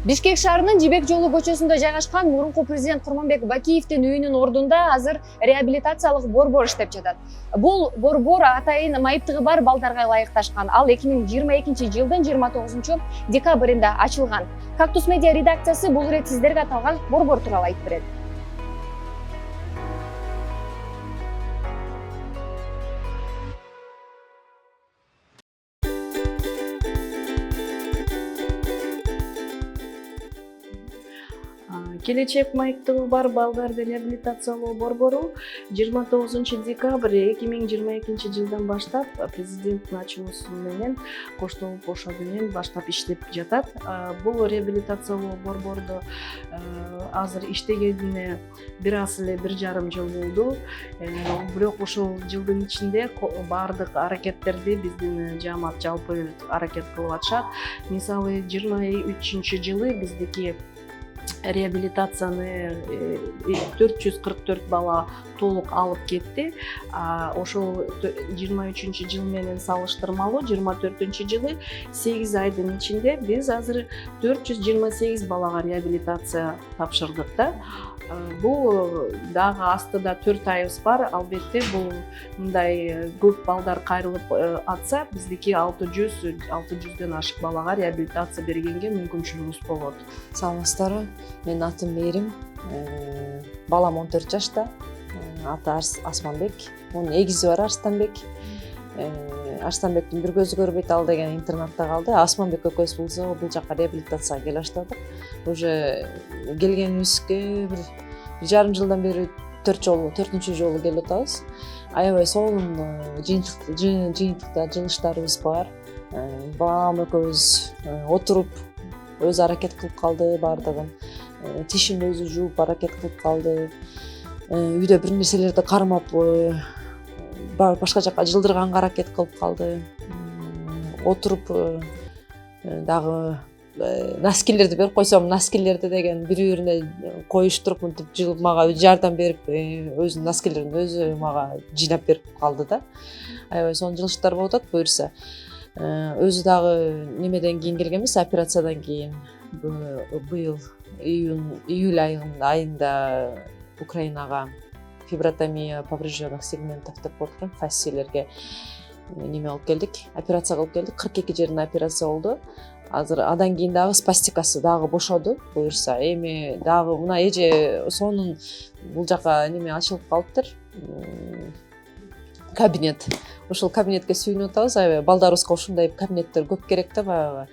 Бишкек шаарынын Жибек жолу көчөсүндө жайгашкан мурунку президент Курманбек Бакиевдин үйүнүн ордунда азыр реабилитациялык борбор иштеп жатат. Бул борбор атайын майыптыгы бар балдарга ылайыкташкан. Ал 2022-жылдын 29-декабрында ачылган. Кактус медиа редакциясы бул ирет сиздерге аталган борбор тууралуу айтып берет. Келечек майыптыгы бар балдарды реабилитациялоо борбору 29-декабрь 2022-жылдан баштап президенттин ачуусу менен коштолуп ошол менен баштап иштеп жатат. Бул реабилитациялоо борбордо азыр иштегенине бир аз эле 1,5 жыл болду. Бирок ошол жылдын ичинде баардык аракеттерди биздин жаамат жалпы аракет кылып атышат. Мисалы 23-жылы биздики реабилитацияны 444 бала толук алып кетти. Ошол 23-жыл менен салыштырмалуу 24-жылы 8 айдын ичинде биз азыр 428 балага реабилитация тапшырдык да. Бул дагы астыда 4 айыбыз бар. Албетте бул мындай көп балдар кайрылып атса, биздики 600дөн ашык балага реабилитация бергенге мүмкүнчүлүгүбүз болот. Саламатсыздарбы? Менин атым Мээрим. Балам 14 жашта. Аты Асманбек. Онун эгизи бар Арстанбек. Арстанбектин бир көзү көрбөйт, ал деген интернатта калды. Асманбек экөөбүз бул жака реабилитацияга келе баштадык. Уже келгенибизге бир 1,5 жылдан бери 4-чү жолу келип атабыз. Аябай сонун жыйынтыкта жылыштарыбыз бар. Балам экөөбүз отуруп өзү аракет кылып калды баардыгын. Тишин өзү жууп аракет кылып калды. Үйдө бир нерселерди кармап башка жака жылдырганга аракет кылып калды. Отуруп дагы носкилерди берип койсом, носкилерди деген бири-бирине коюштуруп мынтип жылып мага жардам берип, өзүнүн носкилерин өзү мага жыйнап берип калды да. Аябай сонун жылыштар болуп атат буюрса. Өзү дагы немеден кийин келгенбиз, операциядан кийин быйыл июль айында Украинага фибротомия поврежденных сегментов деп болот экен, фасциялерге неме алып келдик, операция кылып келдик. 42 жерине операция болду. Азыр адан кийин дагы спастикасы дагы бошоду буюрса. Эми дагы мына эже сонун бул жака неме ачылып калыптыр. Кабинет. Ошол кабинетке сүйүнүп атабыз. Аябай балдарыбызга ушундай кабинеттер көп керек да, баягы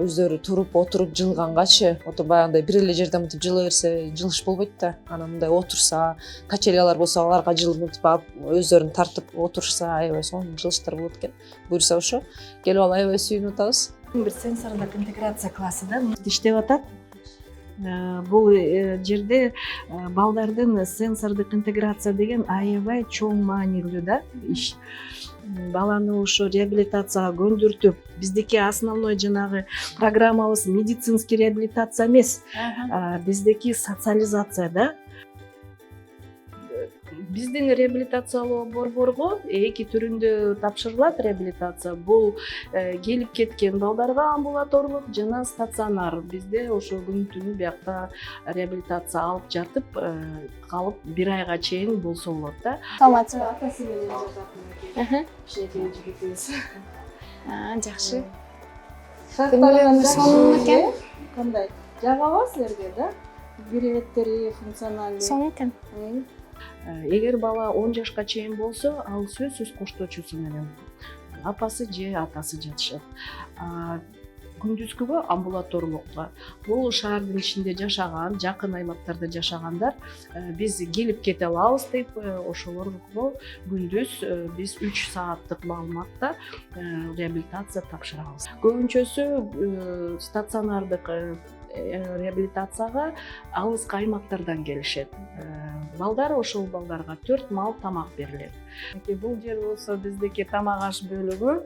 өздөрү туруп отуруп жылгангачы, баягындай бир эле жерден мынтип жыла берсе, жылыш болбойт да. Анан мындай отурса, качелялар болсо аларга жылып мынтип өздөрүн тартып отурса, аябай сонун жылыштар болот экен. Буюрса ошо келип алып аябай сүйүнүп атабыз. Бир сенсордук интеграция классында иштеп атат. Бул жерде балдардын сенсордук интеграция деген аябай чоң маанилүү да иш. Баланы ошо реабилитацияга көндүртүп, биздики основной жанагы программабыз медицинский реабилитация эмес. Биздики социализация да. Биздин реабилитациялоо борборго 2 түрүндө тапшырылат реабилитация. Бул келип кеткен балдарга амбулаторлук жана стационар. Бизде ошо күн-түнү биякта реабилитация алып жатып, калып 1 айга чейин болсо болот да. Саламатсызбы? Атасы менен жатат. Кичинекей жигитибиз. Жакшы. Сонун экен. Кандай? Жагабы силерге да? Бирееттери функционалдуу. Сонун экен. Эгер бала 10 жашка чейин болсо, ал сөзсүз коштоочусу менен апасы же атасы жатышат. Күндүзгүгө амбулаторлукка. Бул шаардын ичинде жашаган, жакын аймактарда жашагандар биз келип кете алабыз деп ошолорго күндүз биз 3 сааттык маалыматта реабилитация тапшырабыз. Көбүнчөсү стационардык реабилитацияга алыскы аймактардан келишет. Балдар ошол балдарга 4 маал тамак берилет. Бул жер болсо биздики тамак аш бөлүгү.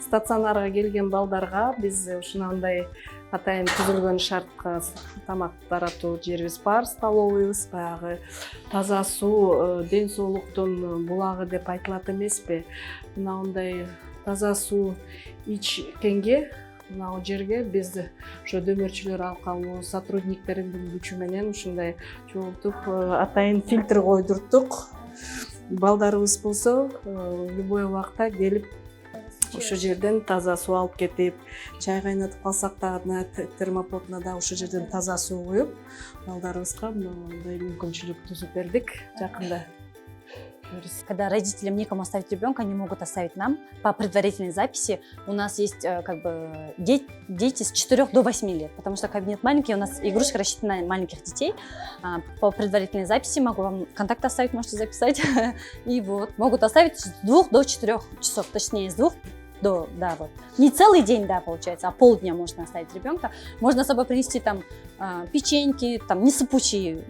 Стационарга келген балдарга биз ушундай атайын түзүлгөн шартка тамак таратуу жерибиз бар, столовыйбыз, баягы таза суу, ден соолуктун булагы деп айтылат эмеспи? Мындай таза суу ичкенге мына жерге биз ошо дөмөрчүлөр алкабы сотрудниктериңдин күчү менен ушундай чогултуп атайын фильтр койдурттук. Балдарыбыз болсо любой убакта келип ошол жерден таза суу алып кетип, чай кайнатып калсак дагы термопотуна да ошол жерден таза суу куюп, балдарыбызга мындай мүмкүнчүлүк түзүп бердик жакында. Когда родителям некому оставить ребенка, они могут оставить нам по предварительной записи. У нас есть как бы дети с 4 до 8 лет, потому что кабинет маленький, у нас игрушка рассчитана на маленьких детей. По предварительной записи могу вам контакт оставить, можете записать. И вот, могут оставить с 2 до 4 часов, точнее с 2 до, да, вот. Не целый день, да, получается, а полдня можно оставить ребенка. Можно с собой принести там печеньки, там не сыпучие,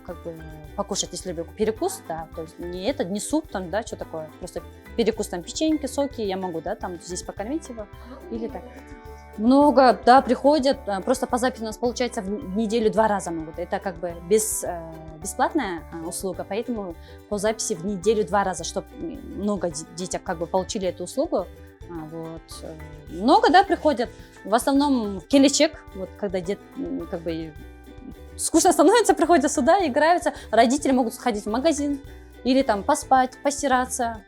как бы покушать, если ребенку перекус, да, то есть не это, не суп там, да, что такое, просто перекус там печеньки, соки, я могу, да, там здесь покормить его или так. Много, да, приходят, просто по записи у нас получается в неделю 2 раза могут, это как бы бесплатная услуга, поэтому по записи в неделю 2 раза, чтобы много детей как бы получили эту услугу. Вот. Много, да, приходят, в основном келечек, вот когда как бы скучно становится, приходят сюда, играются. Родители могут сходить в магазин или там поспать, постираться.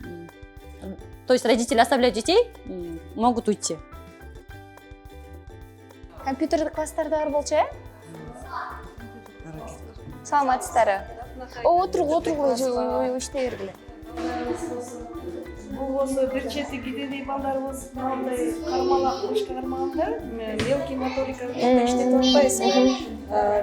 То есть родители оставляют детей и могут уйти. Компьютерлік класстарда бар болчу, э? Саламатсыздар. Отуруп иштей бергиле. Бул болсо бир чети кидедей балдарыбыз мындай кармалак кылышка кармаганда мелкий моториканы иштетип атпайбыз.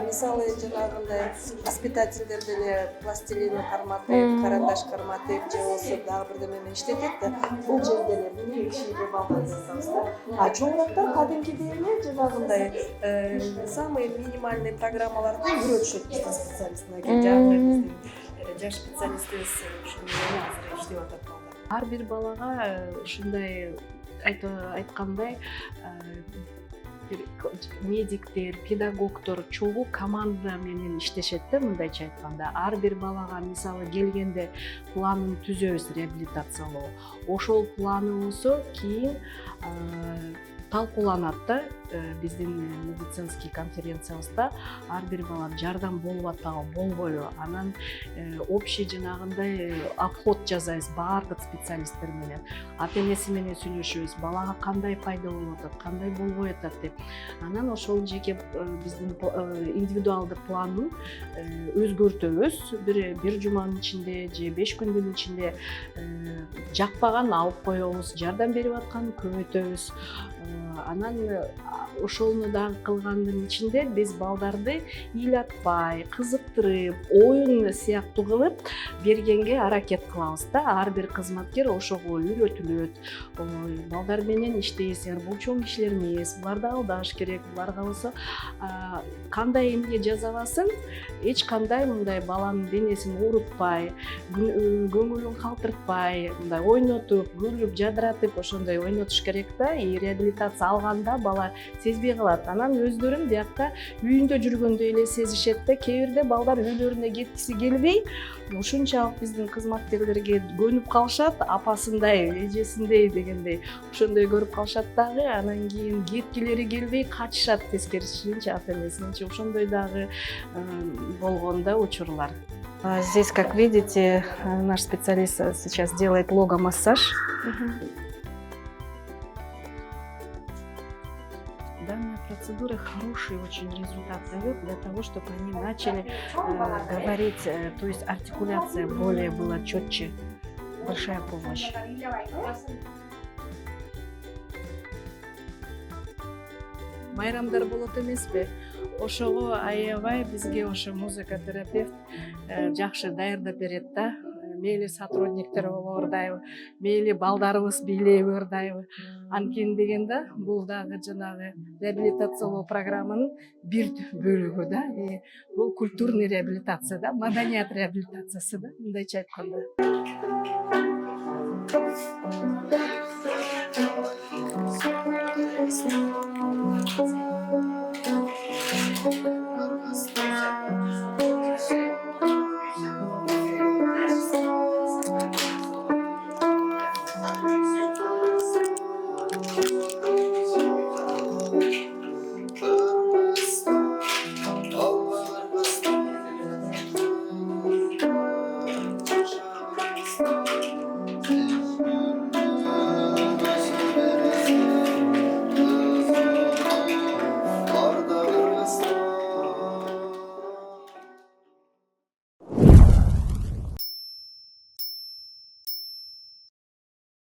Мисалы жанагындай воспитательдер деле пластилин карматып, карандаш карматып, же болбосо дагы бирдеме менен иштетет да. Бул жерде эле мини кичинекей балдар жасабыз да. А чоңурактар кадимкидей эле жанагындай самый минимальный программаларды үйрөтүшөт биздин специалисттер. Жагы биздин жаш специалистибиз ушуну азыр иштеп атат балдар. Ар бир балага ушундай айткандай медиктер, педагогдор чогуу команда менен иштешет да, мындайча айтканда. Ар бир балага мисалы келгенде планын түзөбүз реабилитациялоо. Ошол планы болсо кийин талкууланат да, биздин медицинский конференциябызда ар бир бала жардам болуп атабы, болбойбу. Анан общий жанагындай обход жасайбыз баардык специалисттер менен. Ата энеси менен сүйлөшөбүз, балага кандай пайда болуп атат, кандай болбой атат деп. Анан ошол жеке биздин индивидуалдык планын өзгөртөбүз. Бир жуманын ичинде же 5 күндүн ичинде жакпаган алып коебуз, жардам берип атканын көбөйтөбүз. Анан ошону дагы кылгандын ичинде биз балдарды ыйлатпай, кызыктырып, оюн сыяктуу кылып бергенге аракет кылабыз да. Ар бир кызматкер ошого үйрөтүлөт. Балдар менен иштейсиңер, бул чоң кишилер эмес, буларды алдаш керек, буларга болсо кандай эмне жасабасын, эч кандай мындай баланын денесин оорутпай, көңүлүн калтыртпай, мындай ойнотуп, күлүп, жадыратып ошондой ойнотуш керек да. Реабилитация алганда бала сезбей калат. Анан өздөрүн биякта үйүндө жүргөндөй эле сезишет да. Кээ бирде балдар үйлөрүнө кеткиси келбей, ушунчалык биздин кызматкерлерге көнүп калышат, апасындай, эжесиндей дегендей ошондой көрүп калышат дагы. Анан кийин кеткилери келбей качышат тескерисинче ата энесинче. Ошондой дагы болгон да учурлар. Здесь, как видите, наш специалист сейчас делает лого-массаж. Данная процедура хороший очень результат дает для того, чтобы они начали говорить, то есть артикуляция более была четче. Большая помощь. Майрамдар болот эмеспи? Ошого аябай бизге ошо музыкотерапевт жакшы даярдап берет да. Мейли сотрудниктер болордайбы, мейли балдарыбыз бийлей бердайбы. Анткени дегенде бул дагы жанагы реабилитациялоо программанын бир бөлүгү да. Бул культурный реабилитация да, маданият реабилитациясы да, мындайча айтканда.